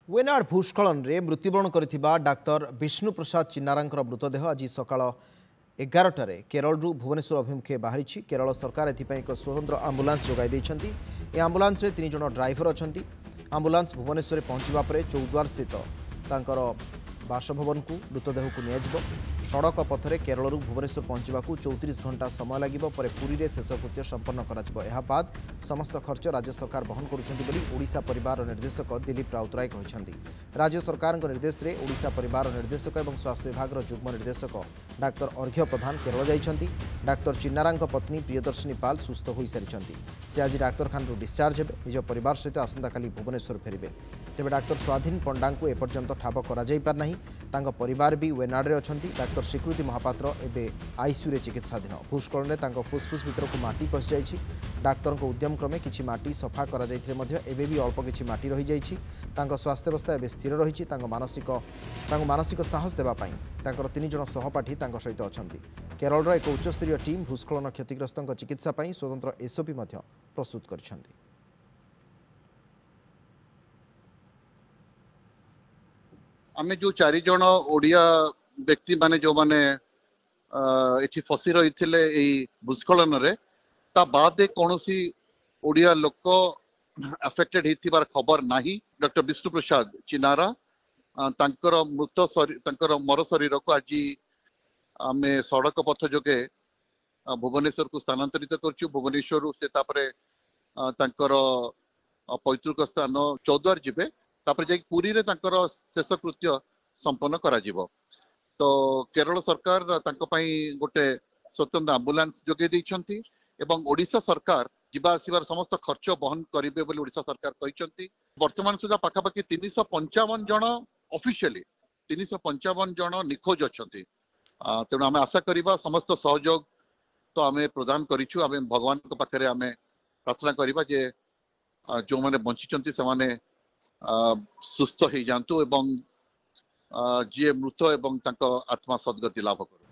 वेनाड भूस्खलन रे मृत्युवरण करथिबा डाक्तर विष्णु प्रसाद चिन्नारांकर मृतदेह आज सकाळ 11 केरल भुवनेश्वर अभिमुखे बाहरी केरल सरकार एथिपाई एक स्वतंत्र आंबुलांस जोगाई देइछंती। ए आंबुलांस रे 3 जण ड्राइवर अछंती। आंबुलांस भुवनेश्वर पहुंचवा परे चौद्वार स्थित तांकर बासभवन को मृतदेह को नियाजिब। सड़क पथरे केरल भुवनेश्वर पहुंचवा 34 घंटा समय लगिब। परे पुरी रे शेषकृत्य संपन्न कराजिब। एहा बाद समस्त खर्च राज्य सरकार वहन करुछंती बोली ओडिशा परिवार निर्देशक दिलीप राउतराय कहिछंती। राज्य सरकार निर्देश रे ओडिशा परिवार निर्देशक एवं स्वास्थ्य विभाग युग्म निर्देशक डाक्तर अर्घ्य प्रधान केरल जाइछंती। डाक्तर चिन्नारांक पत्नी प्रियदर्शिनी पाल सुस्थ होई सारिछंती। से आज डाक्तरखाना डिस्चार्ज हेबे। निज परिवार सहित आसंताकाली भुवनेश्वर फेरिबे। तेबे डाक्तर स्वाधीन पंडा को एपर्यंत ठाब करा जाई पार नाही। तांका परिवार भी वेनाड रे अछंती। डाक्तर स्वीकृति महापात्र एबे आईसीयू रे चिकित्साधीन। भूस्खलन रे तांका फुसफुस भितर को माटी पसि जाइछि। डाक्तर को उद्यम क्रमे किछि माटी सफा करा जाइथिले मध्ये एबे भी अल्प किछि माटी रहि जाइछि। तांका स्वास्थ्य अवस्था एबे स्थिर रहिछि। तांका मानसिक साहस देबा पई तांकर 3 जण सहपाठी तांका सहित अछंती। केरल रो एक उच्चस्तरीय टीम भूस्खलन क्षतिग्रस्तक चिकित्सा पई स्वतंत्र एसओपी मध्ये प्रस्तुत करछंती। आमे जो 4 जण ओडिया व्यक्ति माने जो माने एठी फसी रहिथिले एई भूस्खलन रे ता बादे कोनोसी ओडिया लोक अफेक्टेड हिथिबार खबर नाही। डॉक्टर विष्णु प्रसाद चिनारा तांकर मृत शरीर तांकर मर शरीर को आज आमे सड़क पथ जोगे भुवनेश्वर को स्थानांतरित करछु। भुवनेश्वर से तापरे तांकर पैतृक स्थान चौद्वार जिबे। तापरे जाई पुरी रे तांकर शेष कृत्य संपन्न करा जिवो। तो केरल सरकार तांको पई गोटे स्वतंत्र एम्बुलेंस जोगे दैछंती एवं ओडिशा सरकार जिबा आसीबार समस्त खर्च वहन करिवे बोली ओडिशा सरकार कहिसंती। वर्तमान सुधा पाखापाखि 355 जण ऑफिशियली 355 जण निखोज अछंती। तेणु आमे आशा करिबा समस्त सहयोग तो आमे प्रदान करिछु। आमे भगवान को पाखरे आमे प्रार्थना करिबा जे जो माने बंचिचंती से माने सुस्थ हो जातु एवं जी मृत एवं आत्मा सद्गति लाभ करू।